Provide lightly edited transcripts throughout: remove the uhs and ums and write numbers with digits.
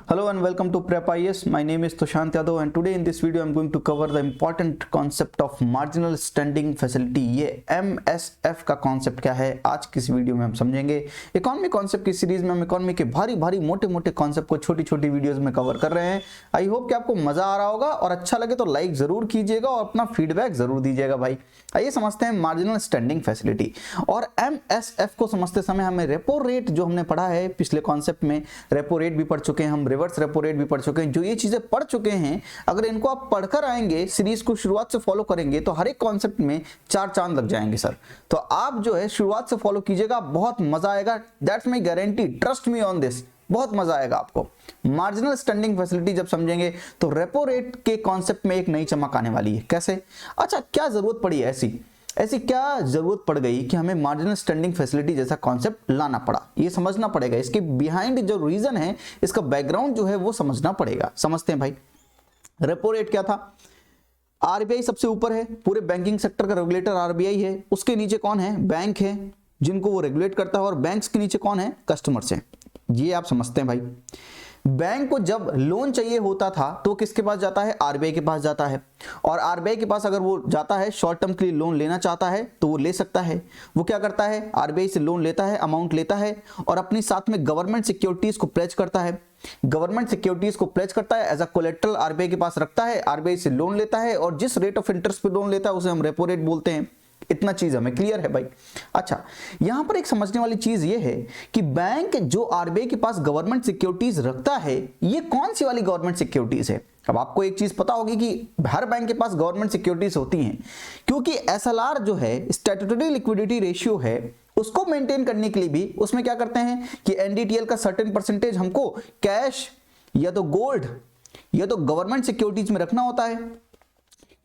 Hello and welcome to Prep IAS. My name is Tushant Yadav and today in this video I'm going to cover the important concept of marginal standing facility. ये MSF का concept क्या है आज की इस video में हम समझेंगे। इकोनॉमी कॉन्सेप्ट की सीरीज में हम इकोनॉमी के भारी मोटे कॉन्सेप्ट को छोटी वीडियोस में कवर कर रहे हैं। आई होप कि आपको मजा आ रहा होगा और अच्छा लगे तो लाइक जरूर कीजिएगा और अपना फीडबैक जरूर दीजिएगा भाई। आइए समझते हैं मार्जिनल स्टैंडिंग फैसिलिटी। और MSF को समझते समय हमें रेपो रेट जो हमने पढ़ा है पिछले कॉन्सेप्ट में, रेपो रेट भी पढ़ चुके हैं हम, रिवर्स रेपो रेट भी पढ़ चुके हैं। जो ये चीजें पढ़ चुके हैं अगर इनको आप पढ़कर आएंगे, सीरीज को शुरुआत से फॉलो करेंगे तो हर एक कॉन्सेप्ट में 4 चांद लग जाएंगे सर। तो आप जो है शुरुआत से फॉलो कीजिएगा, बहुत मजा आएगा। That's my guarantee, trust me on this, बहुत मजा आएगा आपको। मार्जिनल स्टैंडिंग फैसिलिटी जब समझेंगे तो रेपो रेट के कॉन्सेप्ट में एक नई चमक आने वाली है। कैसे? अच्छा, क्या जरूरत पड़ी ऐसी क्या जरूरत पड़ गई कि हमें मार्जिनल स्टैंडिंग फैसिलिटी जैसा कॉन्सेप्ट लाना पड़ा? ये समझना पड़ेगा, इसके बिहाइंड जो रीजन है, इसका बैकग्राउंड जो है वो समझना पड़ेगा। समझते हैं भाई। रेपो रेट क्या था? आरबीआई सबसे ऊपर है, पूरे बैंकिंग सेक्टर का रेगुलेटर आरबीआई है। उसके नीचे कौन है? बैंक है जिनको वो रेगुलेट करता है। और बैंक्स के नीचे कौन है? कस्टमर्स है। ये आप समझते हैं भाई। बैंक को जब लोन चाहिए होता था तो किसके पास जाता है? आरबीआई के पास जाता है। और आरबीआई के पास अगर वो जाता है, शॉर्ट टर्म के लिए लोन लेना चाहता है तो वो ले सकता है। वो क्या करता है? आरबीआई से लोन लेता है, अमाउंट लेता है और अपनी साथ में गवर्नमेंट सिक्योरिटीज को प्लेज करता है। गवर्नमेंट सिक्योरिटीज को प्लेज करता है, एज अ कोलेट्रल आरबीआई के पास रखता है, आरबीआई से लोन लेता है और जिस रेट ऑफ इंटरेस्ट पे लोन लेता है उसे हम रेपो रेट बोलते हैं। इतना चीज हमें क्लियर है भाई। अच्छा, यहां पर एक समझने वाली चीज ये है कि बैंक जो आरबीआई के पास गवर्नमेंट सिक्योरिटीज रखता है, ये कौन सी वाली गवर्नमेंट सिक्योरिटीज है? अब आपको एक चीज पता होगी कि हर बैंक के पास गवर्नमेंट सिक्योरिटीज होती हैं, क्योंकि एसएलआर जो है, स्टैट्यूटरी लिक्विडिटी रेशियो है, उसको मेंटेन करने के लिए भी उसमें क्या करते हैं कि एनडीटीएल का सर्टेन परसेंटेज हमको कैश या तो गोल्ड या तो गवर्नमेंट सिक्योरिटीज में रखना होता है।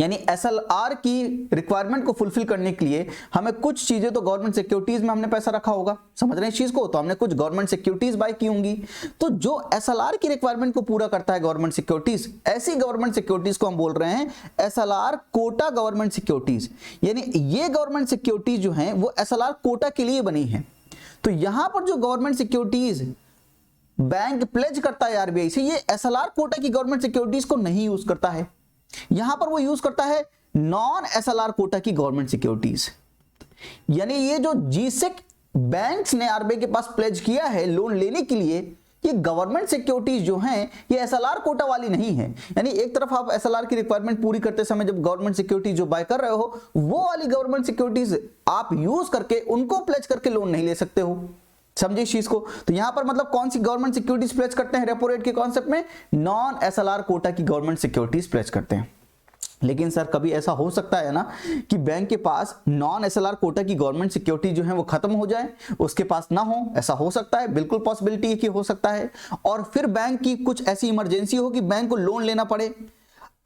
यानी एसएलआर की रिक्वायरमेंट को फुलफिल करने के लिए हमें कुछ चीजें तो गवर्नमेंट सिक्योरिटीज में हमने पैसा रखा होगा। समझ रहे हैं इस चीज को? तो हमने कुछ गवर्नमेंट सिक्योरिटीज बाय की होंगी। तो जो एसएलआर की रिक्वायरमेंट को पूरा करता है गवर्नमेंट सिक्योरिटीज, ऐसी गवर्नमेंट सिक्योरिटीज को हम बोल रहे हैं एसएलआर कोटा गवर्नमेंट सिक्योरिटीज। यानी ये गवर्नमेंट सिक्योरिटीज जो है वो एसएलआर कोटा के लिए बनी है। तो यहां पर जो गवर्नमेंट सिक्योरिटीज बैंक प्लेज करता है आरबीआई से, ये एसएलआर कोटा की गवर्नमेंट सिक्योरिटीज को नहीं यूज करता है। यहां पर वो यूज करता है नॉन एसएलआर कोटा की गवर्नमेंट सिक्योरिटीज। यानी ये जो जीसेक बैंक्स ने आरबीआई के पास प्लेज किया है लोन लेने के लिए, ये गवर्नमेंट सिक्योरिटीज जो हैं ये एसएलआर कोटा वाली नहीं है। यानी एक तरफ आप एसएलआर की रिक्वायरमेंट पूरी करते समय जब गवर्नमेंट सिक्योरिटीज जो बाय कर रहे हो, वो वाली गवर्नमेंट सिक्योरिटीज आप यूज करके उनको प्लेज करके लोन नहीं ले सकते हो। समझे इस चीज को? तो यहां पर मतलब कौन सी गवर्नमेंट सिक्योरिटीज प्लेज करते हैं रेपो रेट के कॉन्सेप्ट में? नॉन एसएलआर कोटा की गवर्नमेंट सिक्योरिटीज प्लेज करते हैं। लेकिन सर कभी ऐसा हो सकता है ना कि बैंक के पास नॉन एसएलआर कोटा की गवर्नमेंट सिक्योरिटी जो है वो खत्म हो जाए, उसके पास ना हो? ऐसा हो सकता है, बिल्कुल पॉसिबिलिटी है कि हो सकता है। और फिर बैंक की कुछ ऐसी इमरजेंसी हो कि बैंक को लोन लेना पड़े।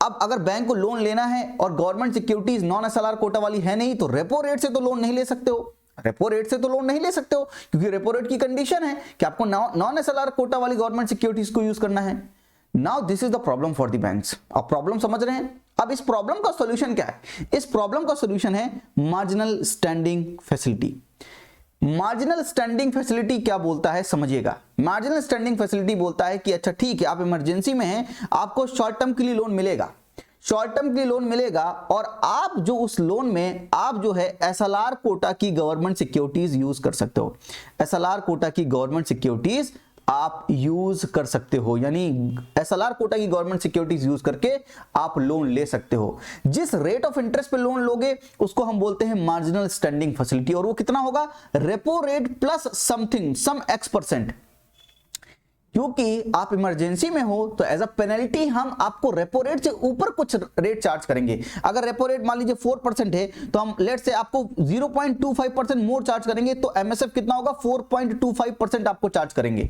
अब अगर बैंक को लोन लेना है और government securities non SLR quota वाली है नहीं, तो रेपो रेट से तो लोन नहीं ले सकते हो। रेपो रेट से तो लोन नहीं ले सकते हो क्योंकि रेपो रेट की कंडीशन है कि आपको नॉन एसएलआर कोटा वाली गवर्नमेंट सिक्योरिटीज को यूज करना है। Now this is the problem for the banks. अब प्रॉब्लम समझ रहे हैं? अब इस प्रॉब्लम का सॉल्यूशन क्या है? इस प्रॉब्लम का सॉल्यूशन है marginal standing facility. Marginal standing facility क्या बोलता है समझिएगा। मार्जिनल स्टैंडिंग फैसिलिटी बोलता है कि अच्छा ठीक है, आप इमरजेंसी में हैं, आपको शॉर्ट टर्म के लिए लोन मिलेगा, शॉर्ट टर्म के लिए लोन मिलेगा और आप जो उस लोन में आप जो है एसएलआर कोटा की गवर्नमेंट सिक्योरिटीज यूज कर सकते हो। एसएलआर कोटा की गवर्नमेंट सिक्योरिटीज आप यूज कर सकते हो, यानी एसएलआर कोटा की गवर्नमेंट सिक्योरिटीज यूज करके आप लोन ले सकते हो। जिस रेट ऑफ इंटरेस्ट पे लोन लोगे उसको हम बोलते हैं मार्जिनल स्टैंडिंग फैसिलिटी, और वो कितना होगा? रेपो रेट प्लस समथिंग, सम X%। क्योंकि आप इमरजेंसी में हो तो एज अ पेनल्टी हम आपको रेपो रेट से ऊपर कुछ रेट चार्ज करेंगे। अगर रेपो रेट मान लीजिए 4% है तो हम लेट से आपको 0.25% मोर चार्ज करेंगे, तो एमएसएफ कितना होगा? 4.25% आपको चार्ज करेंगे।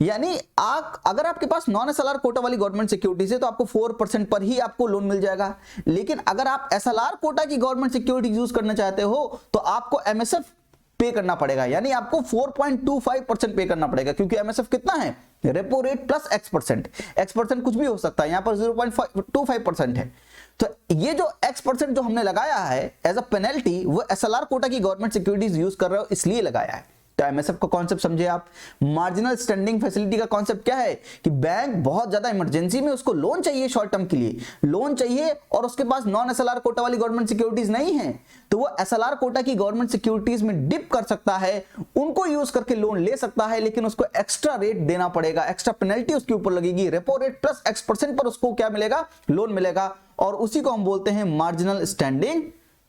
यानी अगर आपके पास नॉन एसएलआर कोटा वाली गवर्नमेंट सिक्योरिटीज है तो आपको 4% पर ही आपको लोन मिल जाएगा। लेकिन अगर आप एसएलआर कोटा की गवर्नमेंट सिक्योरिटी यूज करना चाहते हो तो आपको एमएसएफ पे करना पड़ेगा, यानी आपको 4.25% पे करना पड़ेगा। क्योंकि एमएसएफ कितना है? रेपो रेट प्लस X% कुछ भी हो सकता है, यहां पर 0.25% है। तो ये जो X% जो हमने लगाया है एज अ पेनल्टी, वो एसएलआर कोटा की गवर्नमेंट सिक्योरिटीज यूज कर रहे हो इसलिए लगाया है। तो एमएसएफ का कॉन्सेप्ट समझे आप। मार्जिनल स्टैंडिंग फैसिलिटी का कॉन्सेप्ट क्या है कि बैंक बहुत ज्यादा इमरजेंसी में उसको लोन चाहिए, शॉर्ट टर्म के लिए लोन चाहिए और उसके पास नॉन एसएलआर कोटा वाली गवर्नमेंट सिक्योरिटीज नहीं है, तो वो एसएलआर कोटा की गवर्नमेंट सिक्योरिटीज में डिप कर सकता है, उनको यूज करके लोन ले सकता है, लेकिन उसको एक्स्ट्रा रेट देना पड़ेगा, एक्स्ट्रा पेनल्टी उसके ऊपर लगेगी, रेपो रेट प्लस X% पर उसको क्या मिलेगा, लोन मिलेगा, और उसी को हम बोलते हैं मार्जिनल स्टैंडिंग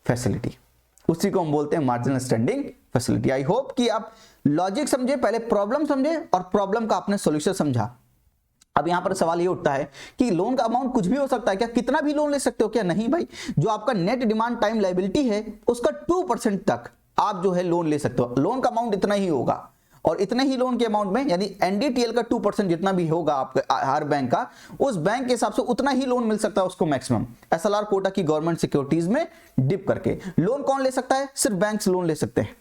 फैसिलिटी, उसी को हम बोलते हैं marginal standing facility. I hope कि आप लॉजिक समझे, पहले प्रॉब्लम समझे और प्रॉब्लम का आपने सॉल्यूशन समझा। अब यहां पर सवाल ये उठता है कि लोन का अमाउंट कुछ भी हो सकता है क्या, कितना भी लोन ले सकते हो क्या? नहीं भाई, जो आपका नेट डिमांड टाइम लायबिलिटी है उसका 2% तक आप जो है लोन ले सकते हो, लोन का अमाउंट इतना ही होगा, और इतने ही लोन के अमाउंट में यानी एनडीटीएल का 2% जितना भी होगा आपका हर बैंक का, उस बैंक के हिसाब से उतना ही लोन मिल सकता है उसको मैक्सिमम, एसएलआर कोटा की गवर्नमेंट सिक्योरिटीज में डिप करके। लोन कौन ले सकता है? सिर्फ बैंक्स लोन ले सकते हैं,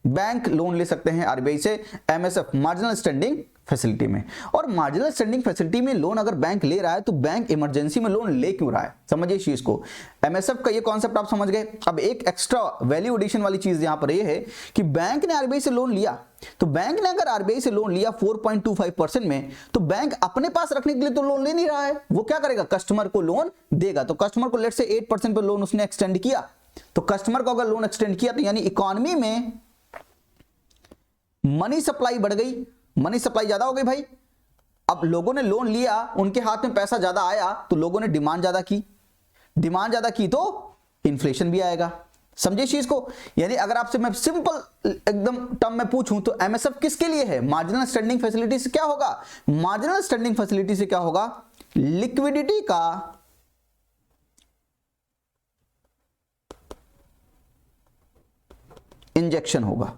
बैंक लोन ले सकते हैं आरबीआई से एमएसएफ मार्जिनल स्टैंडिंग फैसिलिटी में। और मार्जिनल स्टैंडिंग फैसिलिटी में लोन अगर बैंक ले रहा है तो बैंक इमरजेंसी में लोन ले क्यों रहा है, समझिए इस चीज को। एमएसएफ का ये कॉन्सेप्ट आप समझ गए। अब एक एक्स्ट्रा वैल्यू एडिशन वाली चीज यहां पर ये है कि बैंक ने आरबीआई से लोन लिया, तो बैंक ने अगर आरबीआई से लोन लिया 4.25% में, तो बैंक अपने पास रखने के लिए तो लोन ले नहीं रहा है, वो क्या करेगा, कस्टमर को लोन देगा। तो कस्टमर को लेट से 8% पर लोन उसने एक्सटेंड किया, तो कस्टमर को अगर लोन एक्सटेंड किया तो यानी इकोनॉमी में मनी सप्लाई बढ़ गई, मनी सप्लाई ज्यादा हो गई भाई। अब लोगों ने लोन लिया, उनके हाथ में पैसा ज्यादा आया, तो लोगों ने डिमांड ज्यादा की, डिमांड ज्यादा की तो इन्फ्लेशन भी आएगा, समझे इस चीज को। यानी अगर आपसे मैं सिंपल एकदम टर्म में पूछूं तो एमएसएफ किसके लिए है? मार्जिनल स्टैंडिंग फैसिलिटी से क्या होगा? मार्जिनल स्टैंडिंग फैसिलिटी से क्या होगा? लिक्विडिटी का इंजेक्शन होगा,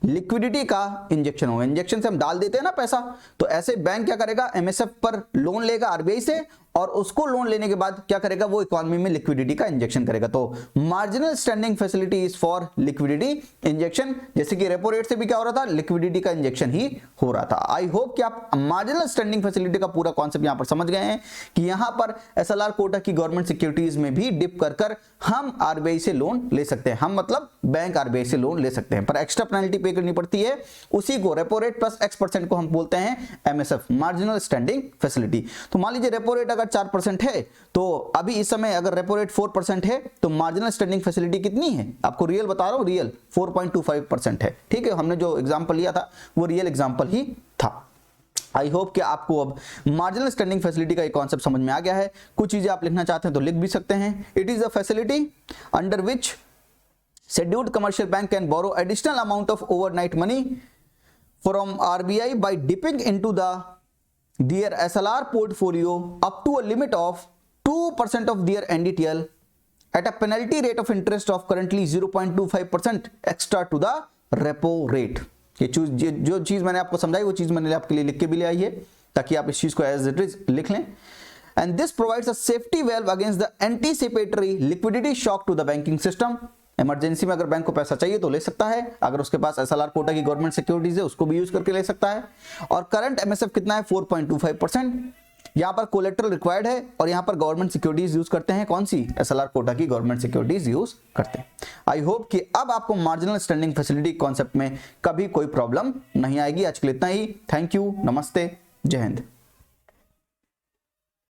लिक्विडिटी का इंजेक्शन होगा। इंजेक्शन से हम डाल देते हैं ना पैसा, तो ऐसे बैंक क्या करेगा, एमएसएफ पर लोन लेगा आरबीआई से, और उसको लोन लेने के बाद क्या करेगा, वो इकोनॉमी में लिक्विडिटी का इंजेक्शन करेगा। तो marginal standing facility is for liquidity injection, जैसे कि रेपो रेट से भी क्या हो रहा था, लिक्विडिटी का इंजेक्शन ही हो रहा था। आई होप कि आप मार्जिनल स्टैंडिंग फैसिलिटी का पूरा कॉन्सेप्ट यहां पर समझ गए हैं कि यहां पर एसएलआर कोटा की गवर्नमेंट सिक्योरिटीज में भी डिप कर हम आरबीआई से लोन ले सकते हैं, हम मतलब बैंक आरबीआई से लोन ले सकते हैं, पर एक्स्ट्रा पेनल्टी पे करनी पड़ती है, उसी को रेपो रेट प्लस X% को हम बोलते हैं एमएसएफ मार्जिनल स्टैंडिंग फैसिलिटी। तो मान लीजिए रेपो रेट अगर 4% है, तो अभी इस समय अगर रेपो रेट 4% है तो मार्जिनल स्टैंडिंग फैसिलिटी कितनी है, आपको रियल बता रहा हूं, रियल 4.25% है। ठीक है, हमने जो एग्जांपल लिया था वो रियल एग्जांपल ही था। आई होप कि आपको अब मार्जिनल स्टैंडिंग फैसिलिटी का एक कॉन्सेप्ट समझ में आ गया है। कुछ चीजें आप लिखना चाहते हैं तो लिख भी सकते हैं। It is a facility under which scheduled commercial bank can borrow additional amount of overnight money from RBI by dipping into their SLR portfolio up to a limit of 2% of their NDTL at a penalty rate of interest of currently 0.25% extra to the repo rate। ये जो चीज मैंने आपको समझाई वो चीज मैंने आपके लिए लिख के भी ले आई है ताकि आप इस चीज को एज इट इज लिख लें। And this provides a safety valve against the anticipatory liquidity shock to the banking system। Emergency में अगर बैंक को पैसा चाहिए तो ले सकता है, अगर उसके पास एसएलआर कोटा की गवर्नमेंट सिक्योरिटीज है उसको भी यूज करके ले सकता है। और करंट एमएसएफ कितना है, 4.25%। यहाँ पर कोलेट्रल रिक्वायर्ड है और यहाँ पर गवर्नमेंट सिक्योरिटीज यूज करते हैं, कौन सी, एसएलआर कोटा की गवर्नमेंट सिक्योरिटीज यूज करते हैं। आई होप कि अब आपको मार्जिनल स्टैंडिंग फैसिलिटी कॉन्सेप्ट में कभी कोई प्रॉब्लम नहीं आएगी। आज के लिए इतना ही। थैंक यू, नमस्ते, जय हिंद।